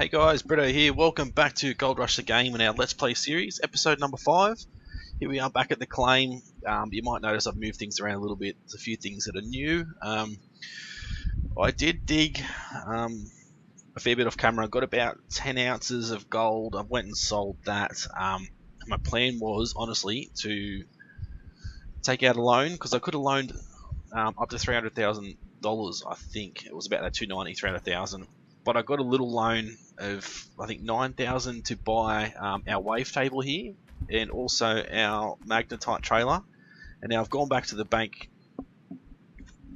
Hey guys, Brito here. Welcome back to Gold Rush the Game and our Let's Play series, episode number 5. Here we are back at the claim. You might notice I've moved things around a little bit. There's a few things that are new. I did dig a fair bit off camera. I got about 10 ounces of gold. I went and sold that. My plan was, honestly, to take out a loan, because I could have loaned up to $300,000, I think. It was about that 290, 300,000. But I got a little loan of, I think, 9,000 to buy our wavetable here, and also our magnetite trailer. And now I've gone back to the bank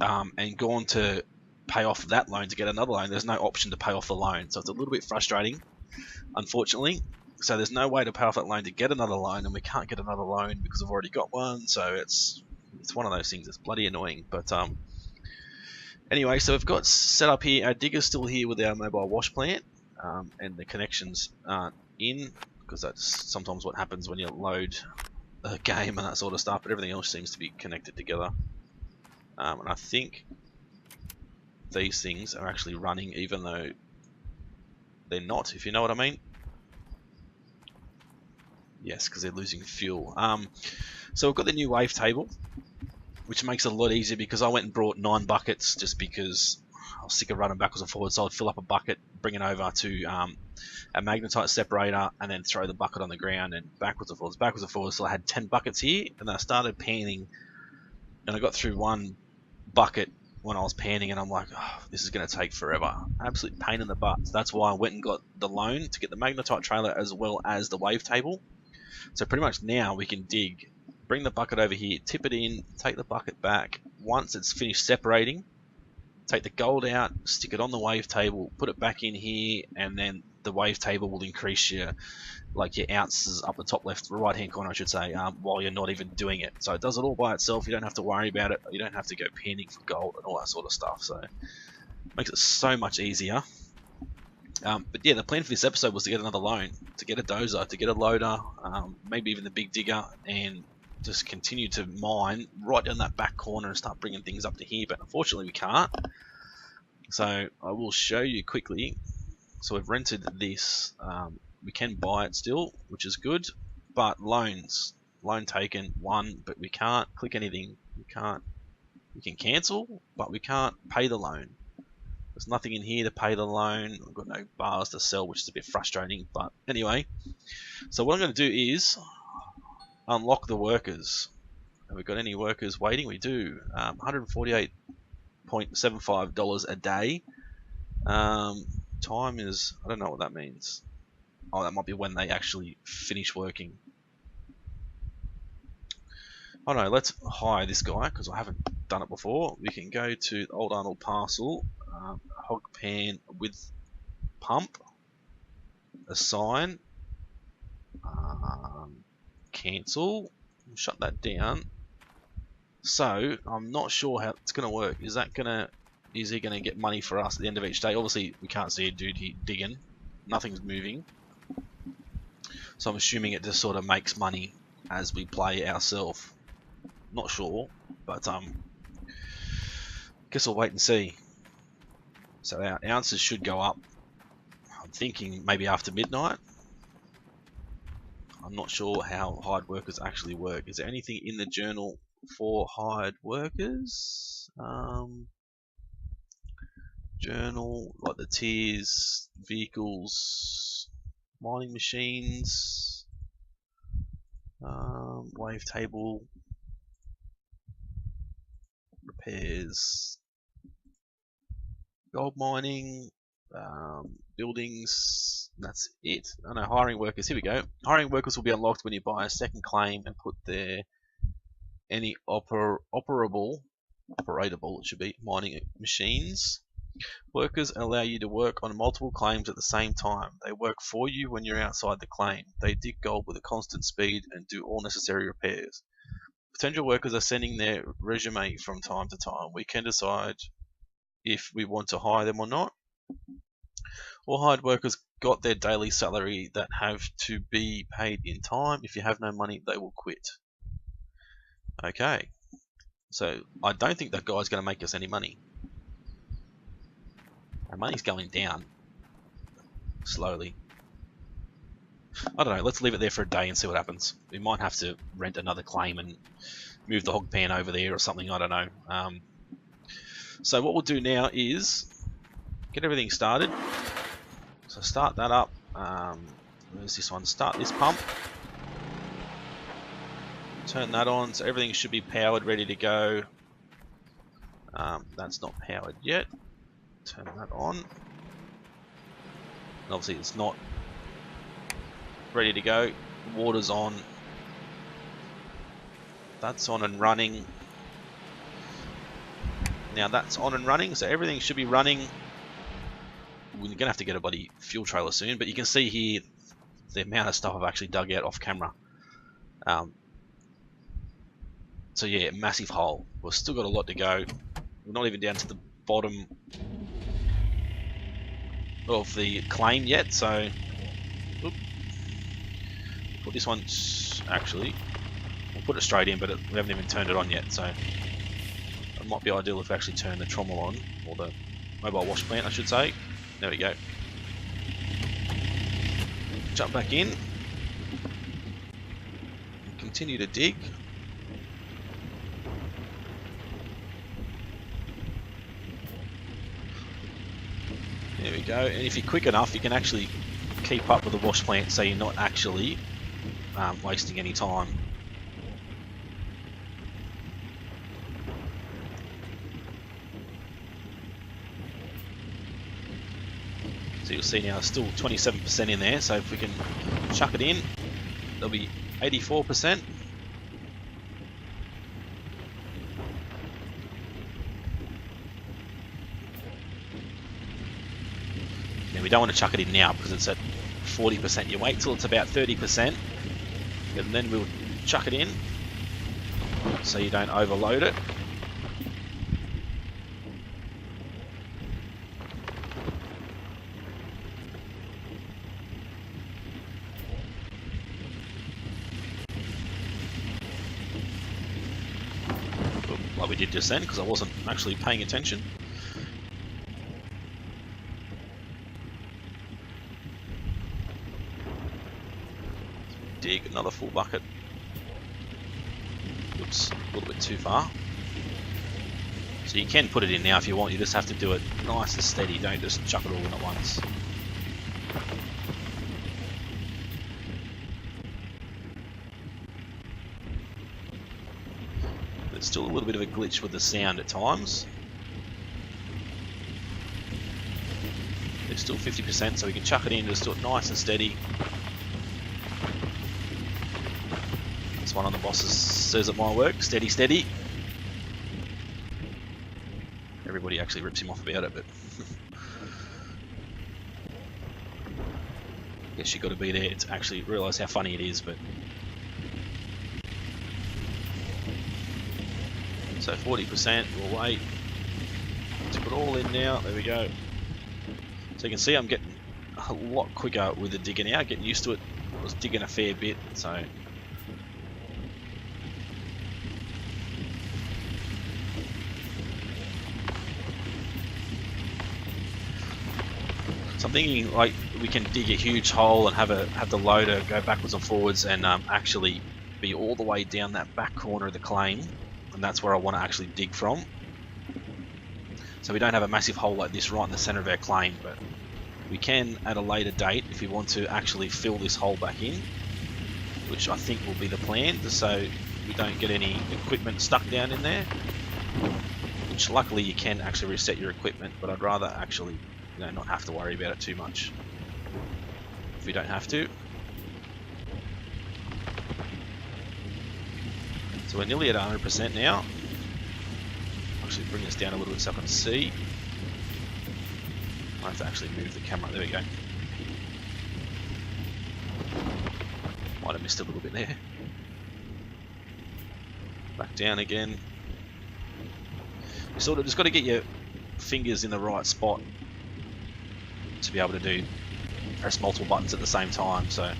and gone to pay off that loan to get another loan. There's no option to pay off the loan, so it's a little bit frustrating, unfortunately. So there's no way to pay off that loan to get another loan, and we can't get another loan because I've already got one. So it's one of those things that's bloody annoying. But anyway, so we've got set up here. Our digger's still here with our mobile wash plant, and the connections aren't in, because that's sometimes what happens when you load a game and that sort of stuff, but everything else seems to be connected together. And I think these things are actually running even though they're not, if you know what I mean. Yes, because they're losing fuel. So we've got the new wavetable, which makes it a lot easier, because I went and brought 9 buckets just because I was sick of running backwards and forwards. So I'd fill up a bucket, bring it over to a magnetite separator, and then throw the bucket on the ground and backwards and forwards. So I had 10 buckets here, and I started panning, and I got through one bucket when I was panning, and I'm like, oh, this is going to take forever. Absolute pain in the butt. So that's why I went and got the loan to get the magnetite trailer as well as the wavetable. So pretty much now we can dig, bring the bucket over here, tip it in, take the bucket back. Once it's finished separating, take the gold out, stick it on the wavetable, put it back in here, and then the wavetable will increase your ounces up the top left, right hand corner I should say, while you're not even doing it. So it does it all by itself. You don't have to worry about it. You don't have to go panning for gold and all that sort of stuff. So it makes it so much easier. But yeah, the plan for this episode was to get another loan, to get a dozer, to get a loader, maybe even the big digger, and just continue to mine right down that back corner and start bringing things up to here. But unfortunately we can't. So I will show you quickly. So we've rented this. We can buy it still, which is good, but loan taken, 1, but we can't click anything. We can cancel, but we can't pay the loan. There's nothing in here to pay the loan. We've got no bars to sell, which is a bit frustrating, but anyway. So what I'm going to do is unlock the workers. Have we got any workers waiting? We do. $148.75 a day. Time is, I don't know what that means. Oh, that might be when they actually finish working. Oh no, let's hire this guy, because I haven't done it before. We can go to Old Arnold Parcel, hog pan with pump, assign, cancel, shut that down. So I'm not sure how it's going to work. Is he going to get money for us at the end of each day? Obviously we can't see a dude here digging. Nothing's moving. So I'm assuming it just sort of makes money as we play ourselves. Not sure, but guess we'll wait and see. So our ounces should go up. I'm thinking maybe after midnight. I'm not sure how hired workers actually work. Is there anything in the journal for hired workers? Journal, like the tiers, vehicles, mining machines, wavetable, repairs, gold mining, buildings. That's it. Oh no, hiring workers. Here we go. Hiring workers will be unlocked when you buy a second claim and put there any operatable, it should be, mining machines. Workers allow you to work on multiple claims at the same time. They work for you when you're outside the claim. They dig gold with a constant speed and do all necessary repairs. Potential workers are sending their resume from time to time. We can decide if we want to hire them or not. All hired workers got their daily salary that have to be paid in time. If you have no money, they will quit. Okay. So I don't think that guy's going to make us any money. Our money's going down. slowly. I don't know, let's leave it there for a day and see what happens. We might have to rent another claim and move the hog pan over there or something, I don't know. So what we'll do now is get everything started. So start that up. Where's this one? Start this pump. Turn that on, so everything should be powered, ready to go. That's not powered yet. Turn that on. And obviously it's not ready to go. Water's on. That's on and running. Now that's on and running, so everything should be running. We're going to have to get a bloody fuel trailer soon, but you can see here the amount of stuff I've actually dug out off camera. So yeah, massive hole. We've still got a lot to go. We're not even down to the bottom of the claim yet, so put this one, actually, we'll put it straight in, but we haven't even turned it on yet, so it might be ideal if we actually turn the trommel on, or the mobile wash plant, I should say. There we go. Jump back in. Continue to dig. There we go. And if you're quick enough, you can actually keep up with the wash plant, so you're not actually wasting any time. So you'll see now it's still 27% in there, so if we can chuck it in, there'll be 84%. Now we don't want to chuck it in now because it's at 40%. You wait till it's about 30%, and then we'll chuck it in so you don't overload it. Like we did just then, because I wasn't actually paying attention. Dig another full bucket. Oops, a little bit too far. So you can put it in now if you want, you just have to do it nice and steady, don't just chuck it all in at once. There's still a little bit of a glitch with the sound at times. It's still 50%, so we can chuck it in, just do it nice and steady. That's one of the bosses says at my work, steady, steady. Everybody actually rips him off about it, but guess you got to be there to actually realise how funny it is. But so 40%, we'll wait to put it all in now. There we go. So you can see I'm getting a lot quicker with the digger now, getting used to it. I was digging a fair bit, so I'm thinking like we can dig a huge hole and have the loader go backwards and forwards and actually be all the way down that back corner of the claim, and that's where I want to actually dig from. So we don't have a massive hole like this right in the center of our claim, but we can at a later date if we want to actually fill this hole back in, which I think will be the plan, just so we don't get any equipment stuck down in there. Which luckily you can actually reset your equipment, but I'd rather actually not have to worry about it too much if we don't have to. So we're nearly at 100% now. Actually bring this down a little bit so I can see. I have to actually move the camera. There we go. Might have missed a little bit there. Back down again. You sort of just got to get your fingers in the right spot to be able to press multiple buttons at the same time. So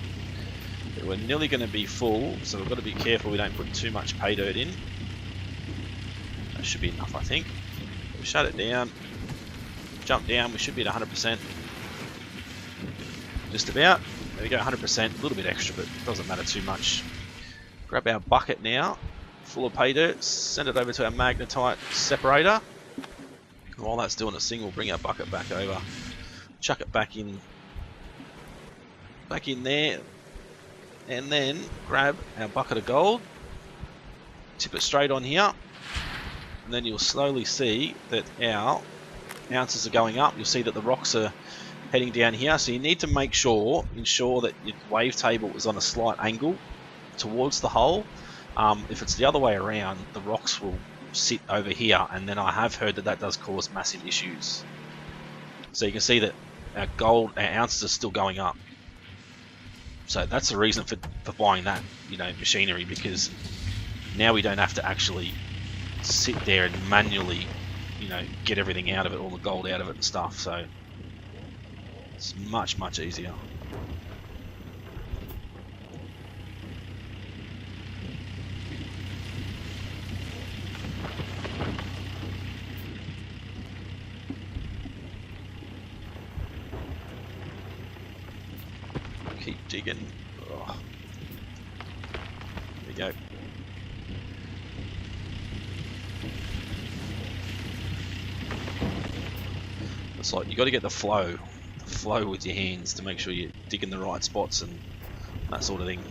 we're nearly going to be full, so we've got to be careful we don't put too much pay dirt in. That should be enough, I think. We'll shut it down, jump down, we should be at 100%. just about. There we go, 100%, a little bit extra, but it doesn't matter too much. Grab our bucket now, full of pay dirt, send it over to our magnetite separator. While that's doing its thing, we'll bring our bucket back over, chuck it back in there, and then grab our bucket of gold, tip it straight on here, and then you'll slowly see that our ounces are going up. You'll see that the rocks are heading down here, so you need to ensure that your wave table is on a slight angle towards the hole. If it's the other way around, the rocks will sit over here, and then I have heard that does cause massive issues. So you can see that our ounces are still going up. So that's the reason for buying that, machinery, because now we don't have to actually sit there and manually, get everything out of it, all the gold out of it and stuff. So it's much, much easier. Keep digging. Oh. There we go. It's like you got to get the flow with your hands to make sure you're digging the right spots and that sort of thing.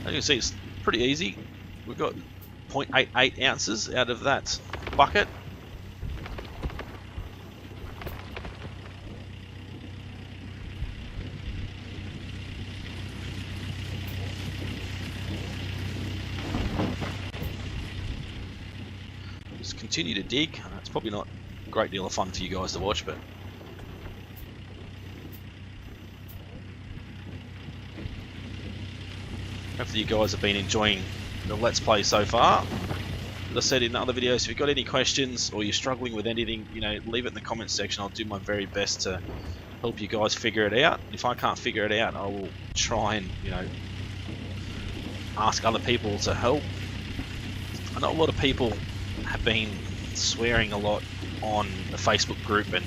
As you can see, it's pretty easy. We've got 0.88 ounces out of that bucket. Just continue to dig. It's probably not a great deal of fun for you guys to watch, but hopefully you guys have been enjoying the Let's Play so far. As I said in other videos, if you've got any questions or you're struggling with anything, leave it in the comments section. I'll do my very best to help you guys figure it out. If I can't figure it out, I will try and, ask other people to help. I know a lot of people have been swearing a lot on the Facebook group and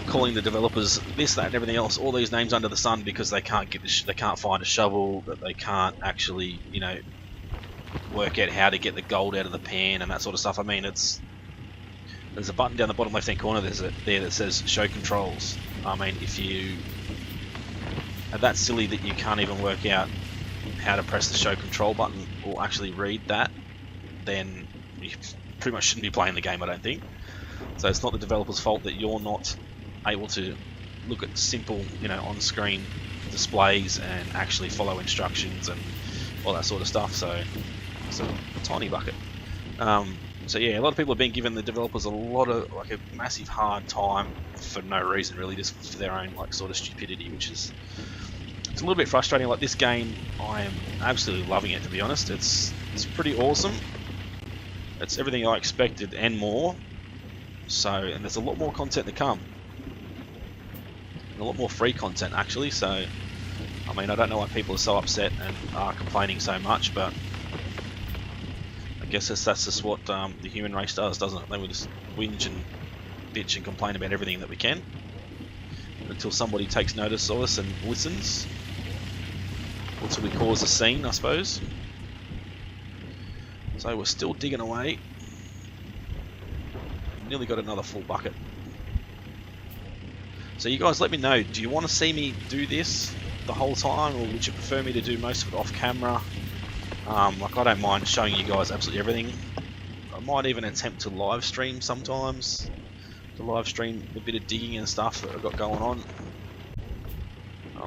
calling the developers this, that, and everything else, all these names under the sun, because they can't find a shovel, that they can't actually, work out how to get the gold out of the pan and that sort of stuff. I mean, there's a button down the bottom left hand corner there that says show controls. I mean, if you are that silly that you can't even work out how to press the show control button or actually read that, then you pretty much shouldn't be playing the game, I don't think. So it's not the developer's fault that you're not able to look at simple, on-screen displays and actually follow instructions and all that sort of stuff. So it's a tiny bucket. So yeah, a lot of people have been giving the developers a massive hard time for no reason, really, just for their own sort of stupidity, which is it's a little bit frustrating. Like this game, I am absolutely loving it, to be honest. It's pretty awesome. It's everything I expected and more. So, and there's a lot more content to come. And a lot more free content, actually. So, I mean, I don't know why people are so upset and are complaining so much, but I guess that's just what the human race does, doesn't it? They will just whinge and bitch and complain about everything that we can until somebody takes notice of us and listens. Until we cause a scene, I suppose. So we're still digging away. Nearly got another full bucket. So you guys let me know, do you want to see me do this the whole time, or would you prefer me to do most of it off camera? I don't mind showing you guys absolutely everything. I might even attempt to live stream sometimes, to live stream a bit of digging and stuff that I've got going on.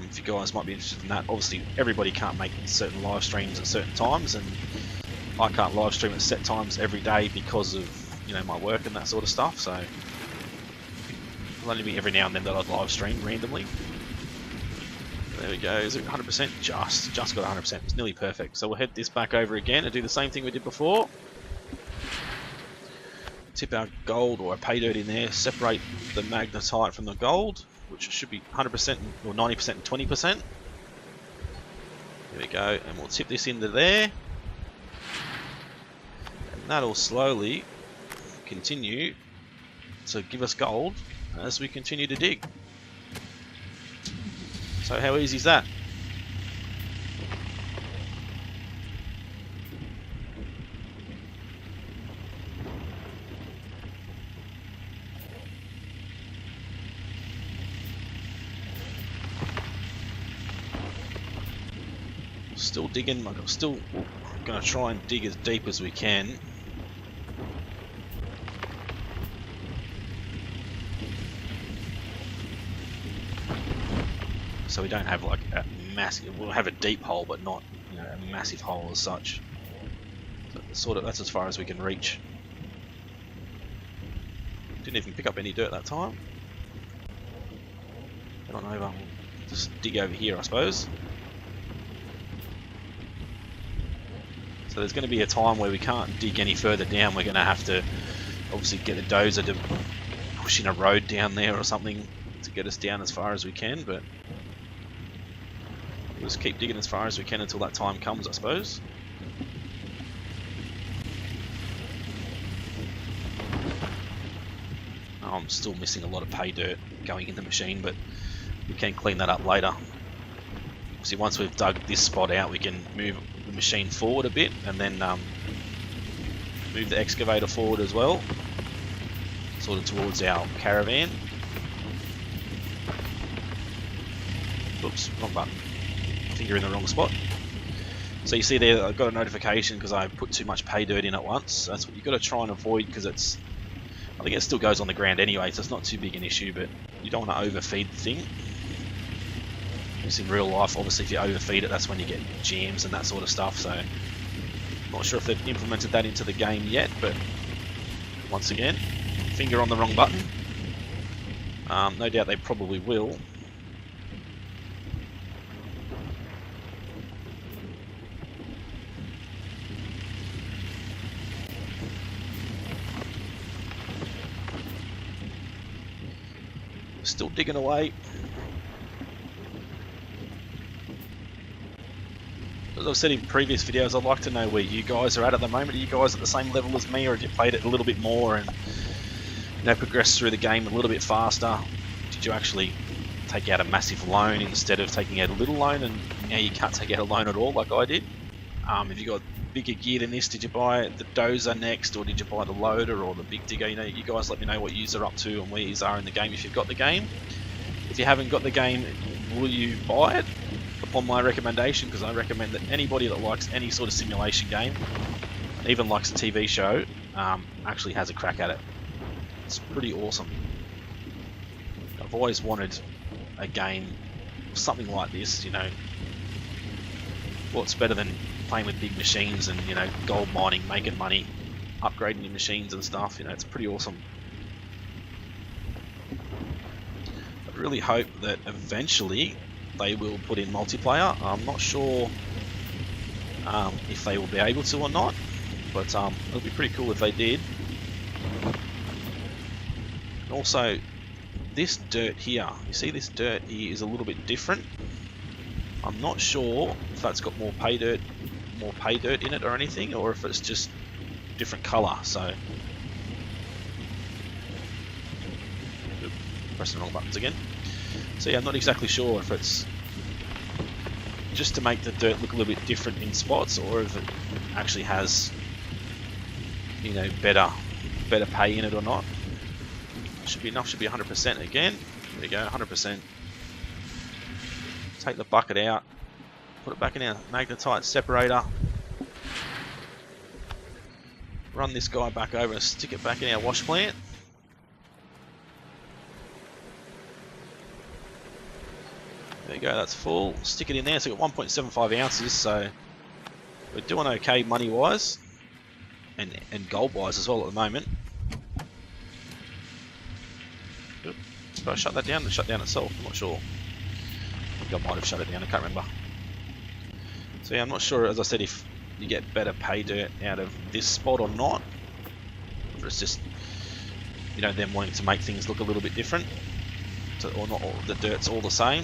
If you guys might be interested in that. Obviously everybody can't make certain live streams at certain times, and I can't live stream at set times every day because of my work and that sort of stuff. So it'll only be every now and then that I'd live stream randomly. There we go. Is it 100%? Just got 100%. It's nearly perfect. So we'll head this back over again and do the same thing we did before. Tip our gold or our pay dirt in there. Separate the magnetite from the gold, which should be 100% or 90% and 20%. There we go. And we'll tip this into there. that'll slowly continue to give us gold as we continue to dig. So how easy is that? Still digging, I'm still going to try and dig as deep as we can. So we don't have like a massive, we'll have a deep hole but not, you know, a massive hole as such. So that's as far as we can reach. Didn't even pick up any dirt that time. Head on over, just dig over here I suppose. So there's going to be a time where we can't dig any further down. We're going to have to obviously get a dozer to push in a road down there or something to get us down as far as we can, but we'll just keep digging as far as we can until that time comes, I suppose. Oh, I'm still missing a lot of pay dirt going in the machine, but we can clean that up later. See, once we've dug this spot out, we can move the machine forward a bit and then move the excavator forward as well, sort of towards our caravan. Oops, wrong button. Finger in the wrong spot. So you see there, I got a notification because I put too much pay dirt in at once. That's what you've got to try and avoid, because it's, I think it still goes on the ground anyway, so it's not too big an issue, but you don't want to overfeed the thing. In real life, obviously if you overfeed it, that's when you get jams and that sort of stuff, so not sure if they've implemented that into the game yet, but once again, finger on the wrong button. No doubt they probably will. Still digging away. As I've said in previous videos, I'd like to know where you guys are at the moment. Are you guys at the same level as me, or have you played it a little bit more and, you know, progressed through the game a little bit faster? Did you actually take out a massive loan instead of taking out a little loan, and now you can't take out a loan at all like I did? Have you got bigger gear than this? Did you buy the dozer next, or did you buy the loader or the big digger? You know, you guys let me know what you are up to and where you are in the game if you've got the game. If you haven't got the game, will you buy it upon my recommendation? Because I recommend that anybody that likes any sort of simulation game, even likes a TV show, actually has a crack at it. It's pretty awesome. I've always wanted a game, something like this, you know. What's better than playing with big machines and, you know, gold mining, making money, upgrading your machines and stuff? You know, it's pretty awesome. I really hope that eventually they will put in multiplayer. I'm not sure if they will be able to or not, but it would be pretty cool if they did. And also, this dirt here, you see this dirt here is a little bit different. I'm not sure if that's got more pay dirt in it or anything, or if it's just different colour. So, pressing the wrong buttons again. So yeah, I'm not exactly sure if it's just to make the dirt look a little bit different in spots, or if it actually has, you know, better pay in it or not. Should be enough. Should be 100% again. There we go, 100%. Take the bucket out, put it back in our magnetite separator, run this guy back over and stick it back in our wash plant. There you go, that's full. Stick it in there. So we've got 1.75 ounces, so we're doing okay money wise and gold wise as well at the moment. Did I shut that down? It shut down itself, I'm not sure. I think I might have shut it down, I can't remember. So yeah, I'm not sure, as I said, if you get better pay dirt out of this spot or not. Or it's just, you know, them wanting to make things look a little bit different. So, or not all the dirt's all the same.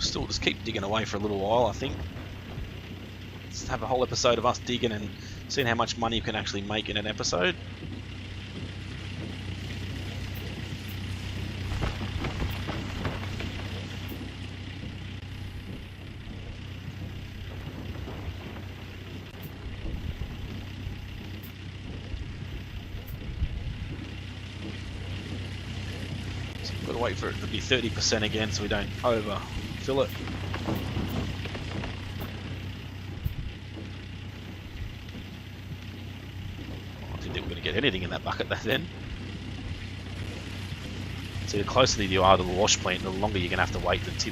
still just keep digging away for a little while, I think. Let's have a whole episode of us digging and seeing how much money you can actually make in an episode. So we've got to wait for it to be 30% again so we don't overfill it. Get anything in that bucket then. So the closer you are to the wash plant, the longer you're going to have to wait to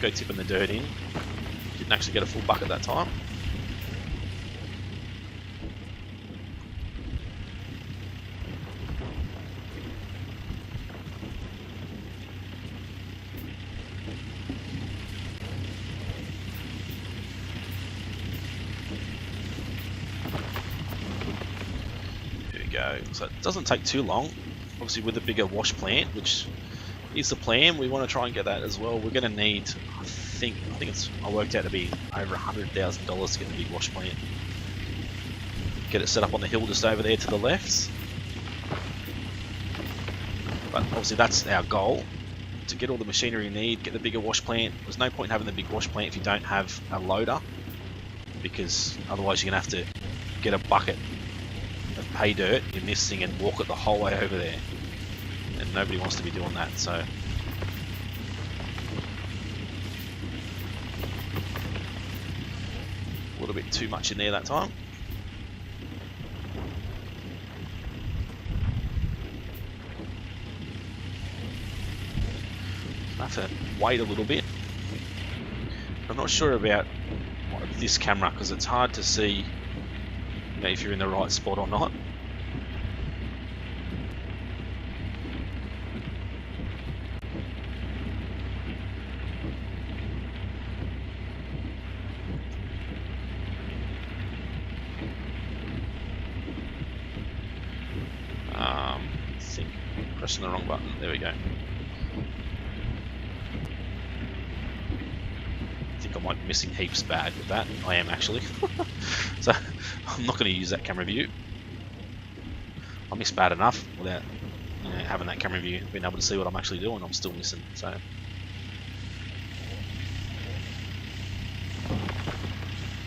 go tipping the dirt in. Didn't actually get a full bucket that time. So it doesn't take too long. Obviously with a bigger wash plant, which is the plan, we want to try and get that as well. We're going to need, I think I worked out to be over $100,000 to get the big wash plant. Get it set up on the hill just over there to the left. But obviously that's our goal, to get all the machinery you need, get the bigger wash plant. There's no point in having the big wash plant if you don't have a loader, because otherwise you're going to have to get a bucket of pay dirt in this thing and walk it the whole way over there, and nobody wants to be doing that. So a little bit too much in there that time. I have to wait a little bit. I'm not sure about this camera because it's hard to see, you know, if you're in the right spot or not. I think I'm pressing the wrong button. There we go. I think I might be missing heaps bad with that. I am actually. So I'm not going to use that camera view. I miss bad enough without, you know, having that camera view, being able to see what I'm actually doing. I'm still missing. So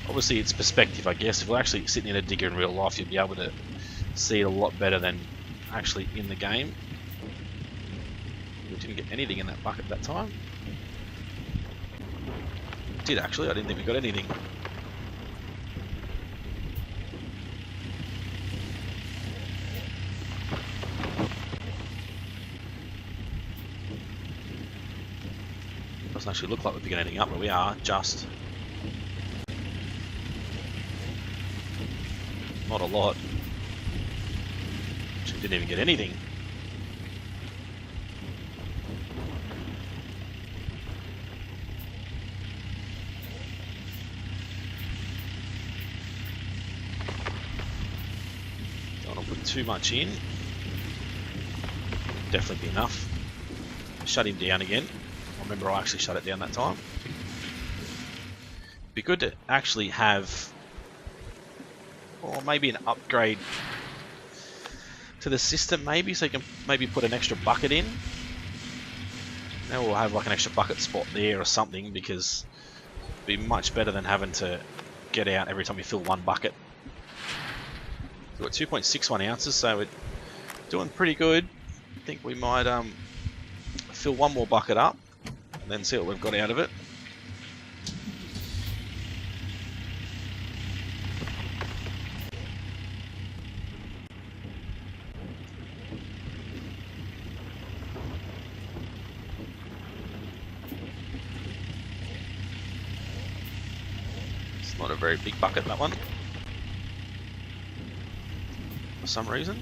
obviously it's perspective, I guess. If we're actually sitting in a digger in real life, you'll be able to see it a lot better than actually in the game. We didn't get anything in that bucket that time. Did actually, I didn't think we got anything. Doesn't actually look like we're picking anything up, but we are just. Not a lot. Actually didn't even get anything. Too much in. Definitely be enough. Shut him down again. I remember I actually shut it down that time. Be good to actually have, or maybe an upgrade to the system, maybe, so you can maybe put an extra bucket in. Now we'll have like an extra bucket spot there or something, because it'd be much better than having to get out every time you fill one bucket. We've got 2.61 ounces, so we're doing pretty good. I think we might fill one more bucket up and then see what we've got out of it. It's not a very big bucket, that one. For some reason,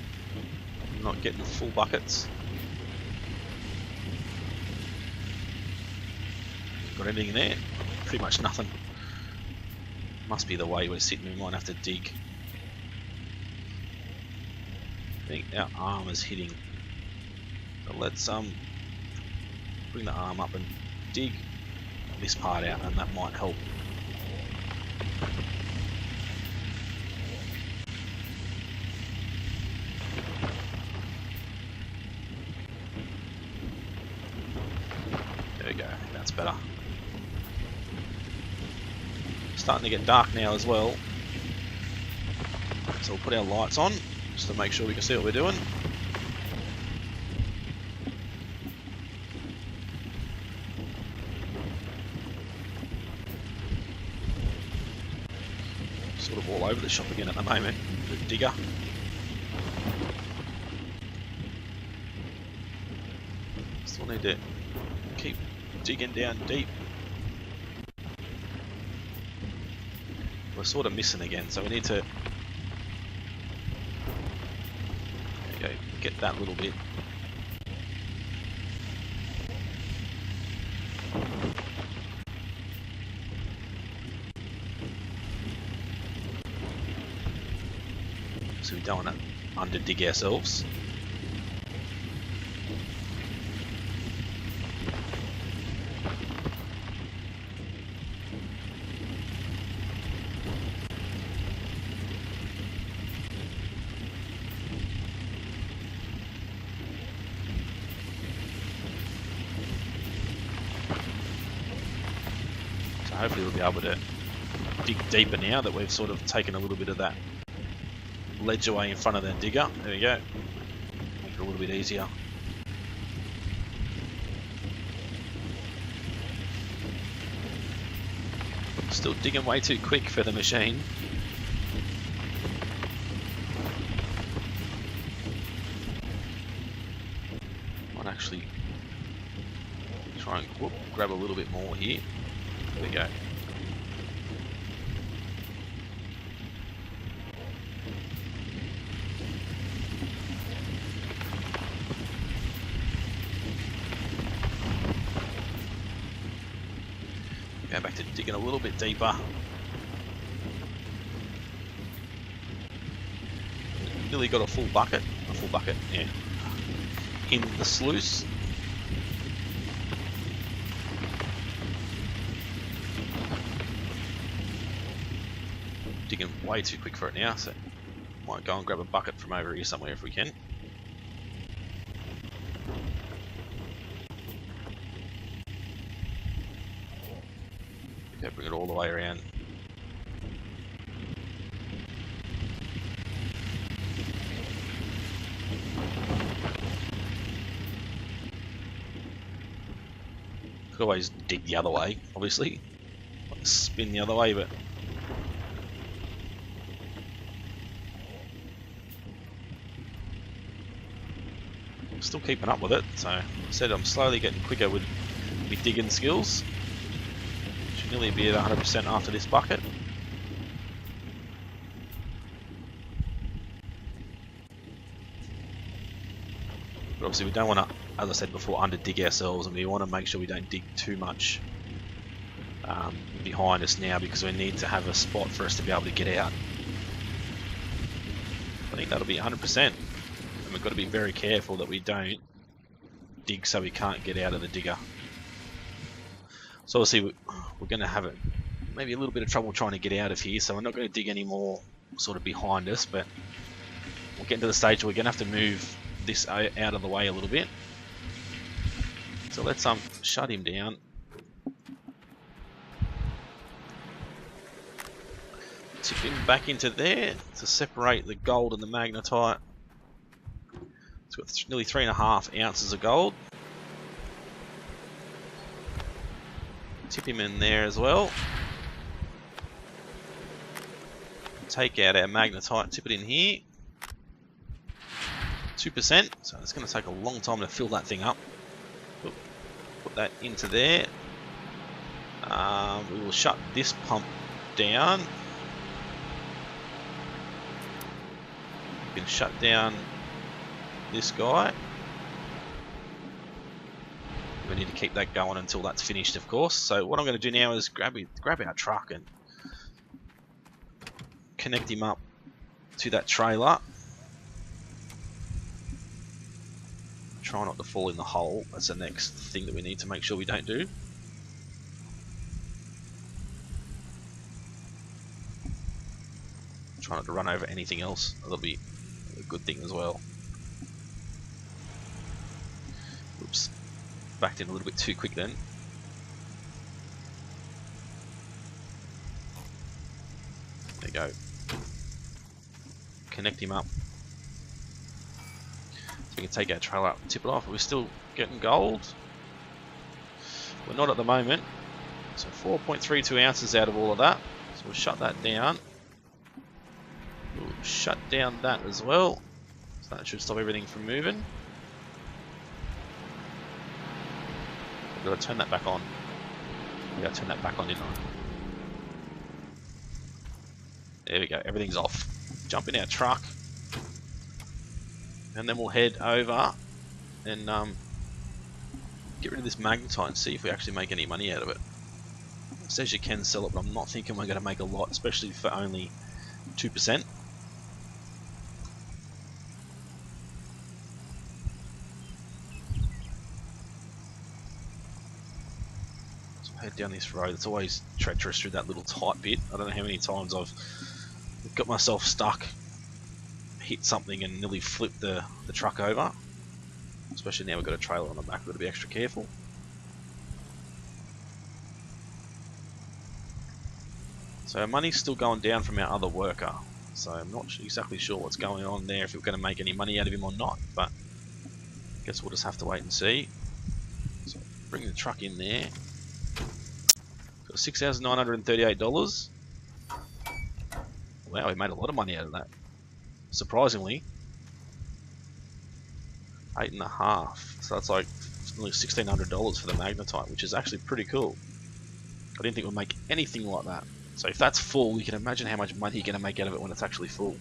I'm not getting full buckets. Got anything in there? Pretty much nothing. Must be the way we're sitting. We might have to dig. I think our arm is hitting. So let's bring the arm up and dig. this part out, and that might help. There we go, that's better. Starting to get dark now as well, so we'll put our lights on just to make sure we can see what we're doing. Sort of all over the shop again at the moment, the digger. Still need to keep digging down deep. We're sort of missing again, so we need to, there you go, get that little bit. So we don't want to under dig ourselves. So hopefully we'll be able to dig deeper now that we've sort of taken a little bit of that ledge away in front of that digger. There we go. Make it a little bit easier. Still digging way too quick for the machine. Might actually try and grab a little bit more here. There we go. Go back to digging a little bit deeper. Nearly got a full bucket, yeah, in the sluice. Digging way too quick for it now, so might go and grab a bucket from over here somewhere if we can. Okay, bring it all the way around. Could always dig the other way, obviously. Spin the other way, but still keeping up with it. So I said I'm slowly getting quicker with my digging skills. Should nearly be at 100% after this bucket. But obviously we don't want to, as I said before, under dig ourselves, and we want to make sure we don't dig too much behind us now, because we need to have a spot for us to be able to get out. I think that'll be 100%, and we've got to be very careful that we don't dig so we can't get out of the digger. So obviously we're going to have maybe a little bit of trouble trying to get out of here, so we're not going to dig any more sort of behind us, but we'll get to the stage where we're going to have to move this out of the way a little bit. So let's shut him down. Tip him back into there to separate the gold and the magnetite. It's got nearly 3.5 ounces of gold. Tip him in there as well. Take out our magnetite, tip it in here. 2%, so it's going to take a long time to fill that thing up. Put that into there. We will shut this pump down. We can shut down this guy. We need to keep that going until that's finished, of course. So what I'm going to do now is grab our truck and connect him up to that trailer. Try not to fall in the hole. That's the next thing that we need to make sure we don't do. Try not to run over anything else. That'll be a good thing as well. Oops. Backed in a little bit too quick then. There you go. Connect him up. So we can take our trailer up and tip it off. We're still getting gold. We're not at the moment. So 4.32 ounces out of all of that. So we'll shut that down. We'll shut down that as well. So that should stop everything from moving. I've got to turn that back on. I've got to turn that back on, didn't I? There we go, everything's off. Jump in our truck. And then we'll head over and get rid of this magnetite and see if we actually make any money out of it. It says you can sell it, but I'm not thinking we're going to make a lot, especially for only 2%. So head down this road. It's always treacherous through that little tight bit. I don't know how many times I've got myself stuck, hit something and nearly flipped the truck over. Especially now we've got a trailer on the back, we've got to be extra careful. So our money's still going down from our other worker. So I'm not exactly sure what's going on there, if we're going to make any money out of him or not, but I guess we'll just have to wait and see. So bring the truck in there. Got $6,938. Wow, we made a lot of money out of that. Surprisingly. 8.5. So that's like nearly $1,600 for the magnetite, which is actually pretty cool. I didn't think we'd make anything like that. So if that's full, you can imagine how much money you're going to make out of it when it's actually full.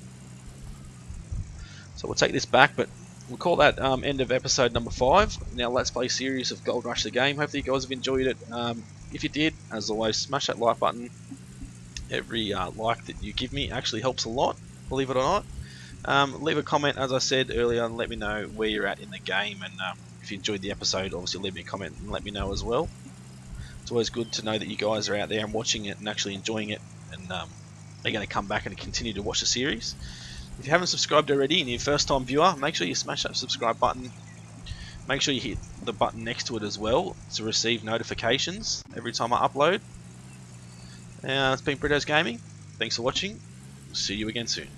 So we'll take this back, but we'll call that end of episode number 5. Now Let's Play series of Gold Rush the game. Hopefully you guys have enjoyed it. If you did, as always, smash that like button. Every like that you give me actually helps a lot, believe it or not. Leave a comment, as I said earlier, and let me know where you're at in the game. And if you enjoyed the episode, obviously leave me a comment and let me know as well. It's always good to know that you guys are out there and watching it and actually enjoying it, and are going to come back and continue to watch the series. If you haven't subscribed already and you're a first time viewer, make sure you smash that subscribe button. Make sure you hit the button next to it as well to receive notifications every time I upload. It's been Brito's Gaming. Thanks for watching. See you again soon.